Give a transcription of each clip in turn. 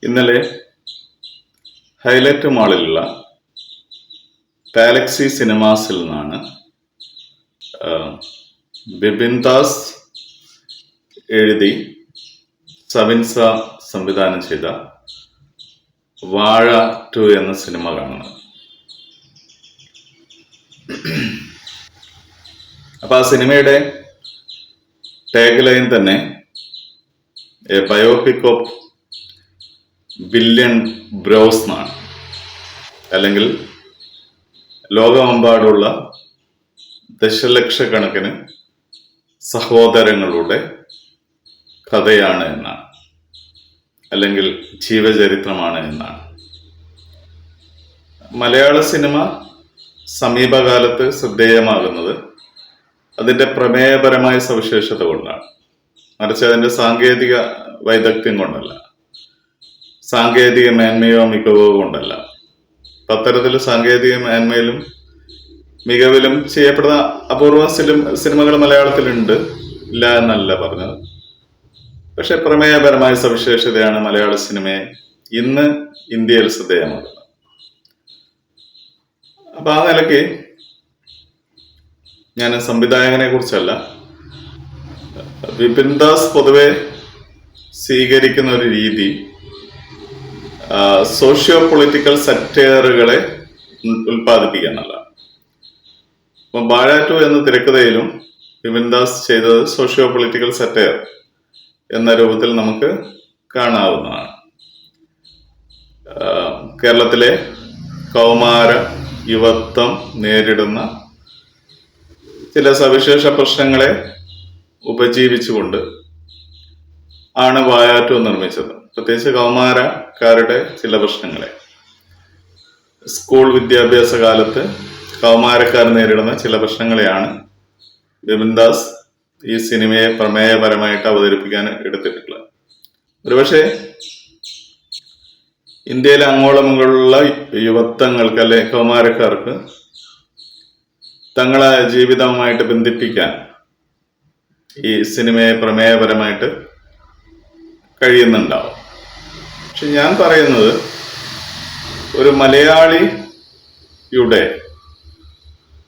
ഇന്നലെ highlight മാളിലുള്ള Galaxy സിനിമാസിൽ നിന്നാണ് ബിപിൻ ദാസ് എഴുതി സവിൻസ സംവിധാനം ചെയ്ത വാഴ 2 എന്ന സിനിമ കാണുന്നത്. അപ്പൊ ആ സിനിമയുടെ ടാഗ് ലൈൻ തന്നെ a biopic of billion bros എന്നാണ്. അല്ലെങ്കിൽ ലോകമെമ്പാടുള്ള ദശലക്ഷക്കണക്കിന് സഹോദരങ്ങളുടെ കഥയാണ് എന്നാണ്, അല്ലെങ്കിൽ ജീവചരിത്രമാണ് എന്നാണ്. മലയാള സിനിമ സമീപകാലത്ത് ശ്രദ്ധേയമാകുന്നത് അതിൻ്റെ പ്രമേയപരമായ സവിശേഷത കൊണ്ടാണ്, മറിച്ച് അതിൻ്റെ സാങ്കേതിക വൈദഗ്ധ്യം കൊണ്ടല്ല, സാങ്കേതിക മേന്മയോ മികവോ കൊണ്ടല്ല. അത്തരത്തിൽ സാങ്കേതിക മേന്മയിലും മികവിലും ചെയ്യപ്പെടുന്ന അപൂർവം സിനിമകൾ മലയാളത്തിലുണ്ട്, ഇല്ല എന്നല്ല പറഞ്ഞത്. പക്ഷെ പ്രമേയപരമായ സവിശേഷതയാണ് മലയാള സിനിമയെ ഇന്ന് ഇന്ത്യയിൽ ശ്രദ്ധേയമാകുന്നത്. അപ്പൊ ആ നിലയ്ക്ക് ഞാൻ സംവിധായകനെ കുറിച്ചല്ല, വിപിൻ ദാസ് പൊതുവെ സ്വീകരിക്കുന്ന ഒരു രീതി സോഷ്യോ പൊളിറ്റിക്കൽ സറ്റയറുകളെ ഉൽപ്പാദിപ്പിക്കാനല്ല. അപ്പം വാഴ 2 എന്ന തിരക്കഥയിലും വിപിൻ ദാസ് ചെയ്തത് സോഷ്യോ പൊളിറ്റിക്കൽ സറ്റയർ എന്ന രൂപത്തിൽ നമുക്ക് കാണാവുന്നതാണ്. കേരളത്തിലെ കൗമാര യുവത്വം നേരിടുന്ന ചില സവിശേഷ പ്രശ്നങ്ങളെ ഉപജീവിച്ചുകൊണ്ട് ആണ് വാഴ 2 നിർമ്മിച്ചത്. പ്രത്യേകിച്ച് കൗമാരക്കാരുടെ ചില പ്രശ്നങ്ങളെ, സ്കൂൾ വിദ്യാഭ്യാസ കാലത്ത് കൗമാരക്കാർ നേരിടുന്ന ചില പ്രശ്നങ്ങളെയാണ് വിപിൻ ദാസ് ഈ സിനിമയെ പ്രമേയപരമായിട്ട് അവതരിപ്പിക്കാൻ എടുത്തിട്ടുള്ളത്. ഒരുപക്ഷെ ഇന്ത്യയിലെ അങ്ങോളം ഇങ്ങോട്ടുള്ള യുവത്വങ്ങൾക്ക് അല്ലെ കൗമാരക്കാർക്ക് തങ്ങളെ ജീവിതവുമായിട്ട് ബന്ധിപ്പിക്കാൻ ഈ സിനിമയെ പ്രമേയപരമായിട്ട് കഴിയുന്നുണ്ടാവും. പക്ഷെ ഞാൻ പറയുന്നത്, ഒരു മലയാളിയുടെ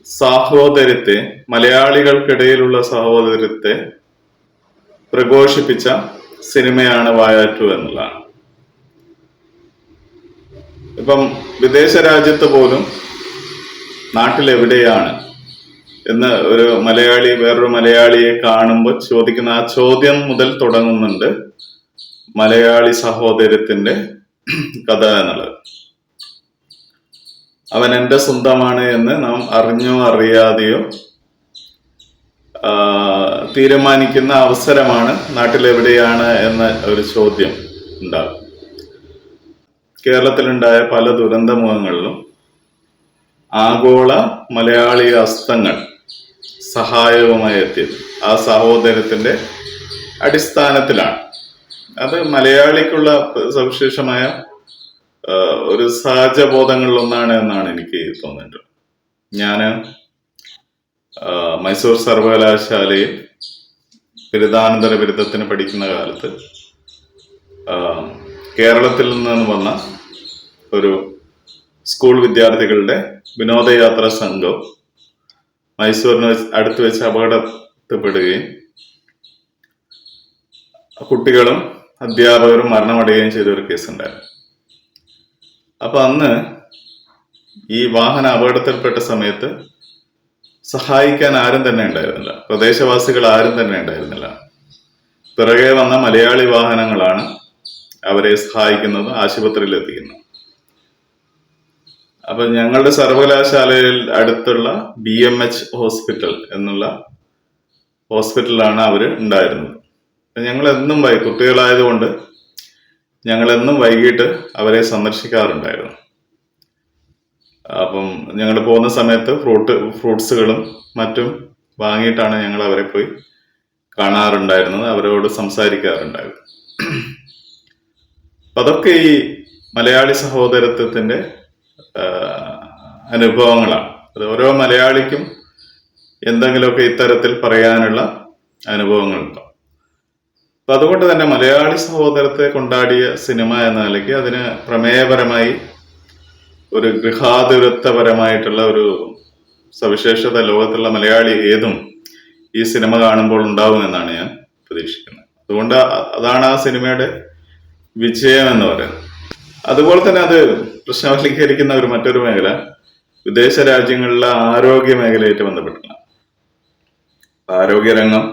സാഹോദര്യത്തെ, മലയാളികൾക്കിടയിലുള്ള സാഹോദര്യത്തെ പ്രഘോഷിപ്പിച്ച സിനിമയാണ് വാഴ 2 എന്നുള്ളതാണ്. ഇപ്പം വിദേശ രാജ്യത്ത് പോലും നാട്ടിലെവിടെയാണ് എന്ന് ഒരു മലയാളി വേറൊരു മലയാളിയെ കാണുമ്പോൾ ചോദിക്കുന്ന ആ ചോദ്യം മുതൽ തുടങ്ങുന്നുണ്ട് മലയാളി സഹോദര്യത്തിന്റെ കഥ എന്നുള്ളത്. അവൻ എൻ്റെ സ്വന്തമാണ് എന്ന് നാം അറിഞ്ഞോ അറിയാതെയോ തീരുമാനിക്കുന്ന അവസരമാണ് നാട്ടിലെവിടെയാണ് എന്ന ഒരു ചോദ്യം ഉണ്ടാകും. കേരളത്തിലുണ്ടായ പല ദുരന്ത മുഖങ്ങളിലും ആഗോള മലയാളി ഹസ്തങ്ങൾ സഹായവുമായി എത്തിയത് ആ സഹോദര്യത്തിന്റെ അടിസ്ഥാനത്തിലാണ്. അത് മലയാളിക്കുള്ള സവിശേഷമായ ഒരു സഹജബോധങ്ങളിലൊന്നാണ് എന്നാണ് എനിക്ക് തോന്നിയിട്ടുള്ളത്. ഞാൻ മൈസൂർ സർവകലാശാലയിൽ ബിരുദാനന്തര ബിരുദത്തിന് പഠിക്കുന്ന കാലത്ത് കേരളത്തിൽ നിന്ന് വന്ന ഒരു സ്കൂൾ വിദ്യാർത്ഥികളുടെ വിനോദയാത്രാ സംഘം മൈസൂരിന് അടുത്ത് വെച്ച് അപകടത്തിൽപ്പെടുകയും കുട്ടികളും അധ്യാപകരും മരണമടയുകയും ചെയ്ത ഒരു കേസുണ്ടായിരുന്നു. അപ്പൊ അന്ന് ഈ വാഹന അപകടത്തിൽപ്പെട്ട സമയത്ത് സഹായിക്കാൻ ആരും തന്നെ ഉണ്ടായിരുന്നില്ല, പ്രദേശവാസികൾ ആരും തന്നെ ഉണ്ടായിരുന്നില്ല. പിറകെ വന്ന മലയാളി വാഹനങ്ങളാണ് അവരെ സഹായിക്കുന്നത്, ആശുപത്രിയിൽ എത്തിക്കുന്നത്. അപ്പൊ ഞങ്ങളുടെ സർവകലാശാലയിൽ അടുത്തുള്ള BMH ഹോസ്പിറ്റൽ എന്നുള്ള ഹോസ്പിറ്റലിലാണ് അവര് ഉണ്ടായിരുന്നത്. ഞങ്ങളെന്നും കുട്ടികളായതുകൊണ്ട് ഞങ്ങളെന്നും വൈകിട്ട് അവരെ സന്ദർശിക്കാറുണ്ടായിരുന്നു. അപ്പം ഞങ്ങൾ പോകുന്ന സമയത്ത് ഫ്രൂട്ട്സുകളും മറ്റും വാങ്ങിയിട്ടാണ് ഞങ്ങൾ അവരെ പോയി കാണാറുണ്ടായിരുന്നത്, അവരോട് സംസാരിക്കാറുണ്ടായിരുന്നു. അതൊക്കെ ഈ മലയാളി സഹോദരത്വത്തിന്റെ അനുഭവങ്ങളാണ്. അത് ഓരോ മലയാളിക്കും എന്തെങ്കിലുമൊക്കെ ഇത്തരത്തിൽ പറയാനുള്ള അനുഭവങ്ങളുണ്ടാവും. അപ്പൊ അതുകൊണ്ട് തന്നെ മലയാളി സഹോദരത്തെ കൊണ്ടാടിയ സിനിമ എന്ന നിലയ്ക്ക് അതിന് പ്രമേയപരമായി ഒരു ഗൃഹാതുരത്വപരമായിട്ടുള്ള ഒരു സവിശേഷത ലോകത്തുള്ള മലയാളി ഏതും ഈ സിനിമ കാണുമ്പോൾ ഉണ്ടാവുമെന്നാണ് ഞാൻ പ്രതീക്ഷിക്കുന്നത്. അതുകൊണ്ട് അതാണ് ആ സിനിമയുടെ വിജയം എന്ന് പറയുന്നത്. അതുപോലെ തന്നെ അത് പ്രശ്നവൽക്കരിക്കുന്ന ഒരു മറ്റൊരു മേഖല വിദേശ രാജ്യങ്ങളിലെ ആരോഗ്യ മേഖലയായിട്ട് ബന്ധപ്പെട്ടില്ല. ആരോഗ്യരംഗം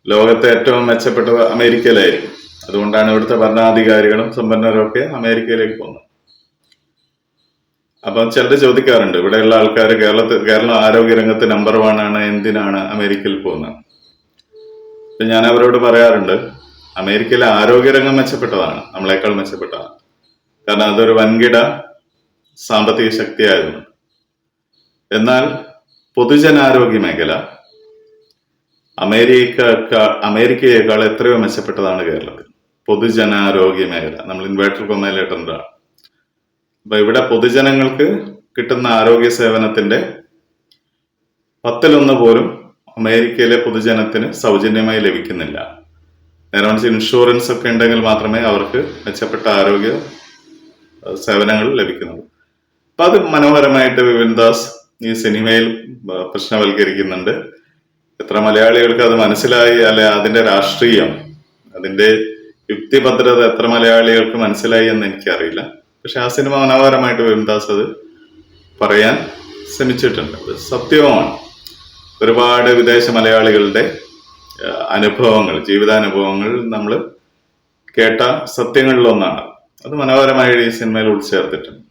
ലോകത്തെ ഏറ്റവും മെച്ചപ്പെട്ടത് അമേരിക്കയിലായിരിക്കും. അതുകൊണ്ടാണ് ഇവിടുത്തെ ഭരണാധികാരികളും സമ്പന്നരും ഒക്കെ അമേരിക്കയിലേക്ക് പോകുന്നത്. അപ്പം ചിലർ ചോദിക്കാറുണ്ട്, ഇവിടെയുള്ള ആൾക്കാർ കേരളം ആരോഗ്യരംഗത്ത് നമ്പർ 1 ആണ്, എന്തിനാണ് അമേരിക്കയിൽ പോകുന്നത്? ഞാൻ അവരോട് പറയാറുണ്ട്, അമേരിക്കയിലെ ആരോഗ്യരംഗം മെച്ചപ്പെട്ടതാണ്, നമ്മളെക്കാൾ മെച്ചപ്പെട്ടതാണ്. കാരണം അതൊരു വൻകിട സാമ്പത്തിക ശക്തിയായിരുന്നു. എന്നാൽ പൊതുജനാരോഗ്യ മേഖല അമേരിക്കയേക്കാൾ എത്രയോ മെച്ചപ്പെട്ടതാണ് കേരളത്തിൽ. പൊതുജനാരോഗ്യ മേഖല നമ്മൾ ഇൻവേർട്ടർ കൊമയിലിട്ടുണ്ടാണ്. അപ്പൊ ഇവിടെ പൊതുജനങ്ങൾക്ക് കിട്ടുന്ന ആരോഗ്യ സേവനത്തിന്റെ 10% പോലും അമേരിക്കയിലെ പൊതുജനത്തിന് സൗജന്യമായി ലഭിക്കുന്നില്ല. നേരെ മറിച്ച് ഇൻഷുറൻസ് ഒക്കെ ഉണ്ടെങ്കിൽ മാത്രമേ അവർക്ക് മെച്ചപ്പെട്ട ആരോഗ്യ സേവനങ്ങൾ ലഭിക്കുന്നുള്ളൂ. അപ്പൊ അത് മനോഹരമായിട്ട് വിപിൻ ദാസ് ഈ സിനിമയിൽ പ്രശ്നവൽക്കരിക്കുന്നുണ്ട്. എത്ര മലയാളികൾക്ക് അത് മനസ്സിലായി, അല്ലെ അതിന്റെ രാഷ്ട്രീയം, അതിന്റെ യുക്തിഭദ്രത എത്ര മലയാളികൾക്ക് മനസ്സിലായി എന്ന് എനിക്കറിയില്ല. പക്ഷെ ആ സിനിമ മനോഹരമായിട്ട് വിപിൻ ദാസ് അത് പറയാൻ ശ്രമിച്ചിട്ടുണ്ട്. സത്യവുമാണ്. ഒരുപാട് വിദേശ മലയാളികളുടെ അനുഭവങ്ങൾ, ജീവിതാനുഭവങ്ങൾ നമ്മൾ കേട്ട സത്യങ്ങളിലൊന്നാണ്. അത് മനോഹരമായി ഈ സിനിമയിൽ ഉൾച്ചേർത്തിട്ടുണ്ട്.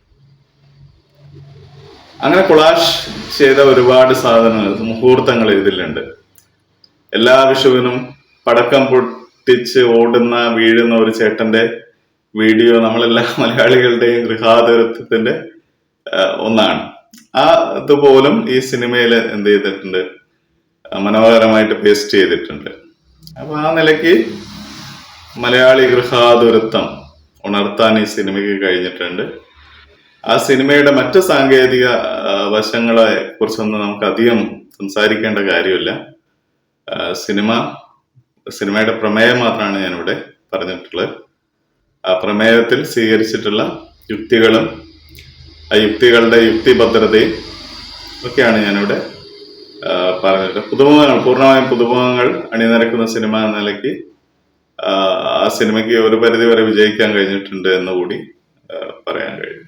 അങ്ങനെ കൊളാഷ് ചെയ്ത ഒരുപാട് സാധനങ്ങൾ, മുഹൂർത്തങ്ങൾ ഇതിലുണ്ട്. എല്ലാ വിഷുവിനും പടക്കം പൊട്ടിച്ച് ഓടുന്ന വീഴുന്ന ഒരു ചേട്ടന്റെ വീഡിയോ നമ്മളെല്ലാ മലയാളികളുടെയും ഗൃഹാതുരത്വത്തിന്റെ ഒന്നാണ്. ആ ഇതുപോലും ഈ സിനിമയിൽ എന്ത് ചെയ്തിട്ടുണ്ട്, മനോഹരമായിട്ട് പേസ്റ്റ് ചെയ്തിട്ടുണ്ട്. അപ്പൊ ആ നിലയ്ക്ക് മലയാളി ഗൃഹാതുരത്വം ഉണർത്താൻ ഈ സിനിമയ്ക്ക് കഴിഞ്ഞിട്ടുണ്ട്. ആ സിനിമയുടെ മറ്റു സാങ്കേതിക വശങ്ങളെ കുറിച്ചൊന്നും നമുക്ക് അധികം സംസാരിക്കേണ്ട കാര്യമില്ല. സിനിമയുടെ പ്രമേയം മാത്രമാണ് ഞാനിവിടെ പറഞ്ഞിട്ടുള്ളത്. ആ പ്രമേയത്തിൽ സ്വീകരിച്ചിട്ടുള്ള യുക്തികളും ആ യുക്തികളുടെ യുക്തിഭദ്രതയും ഒക്കെയാണ് ഞാനിവിടെ പറഞ്ഞിട്ടുള്ളത്. പൂർണ്ണമായും പുതുമുഖങ്ങൾ അണിനിരക്കുന്ന സിനിമ എന്ന നിലയ്ക്ക് ആ സിനിമയ്ക്ക് ഒരു പരിധി വരെ വിജയിക്കാൻ കഴിഞ്ഞിട്ടുണ്ട് എന്ന് കൂടി പറയാൻ കഴിയും.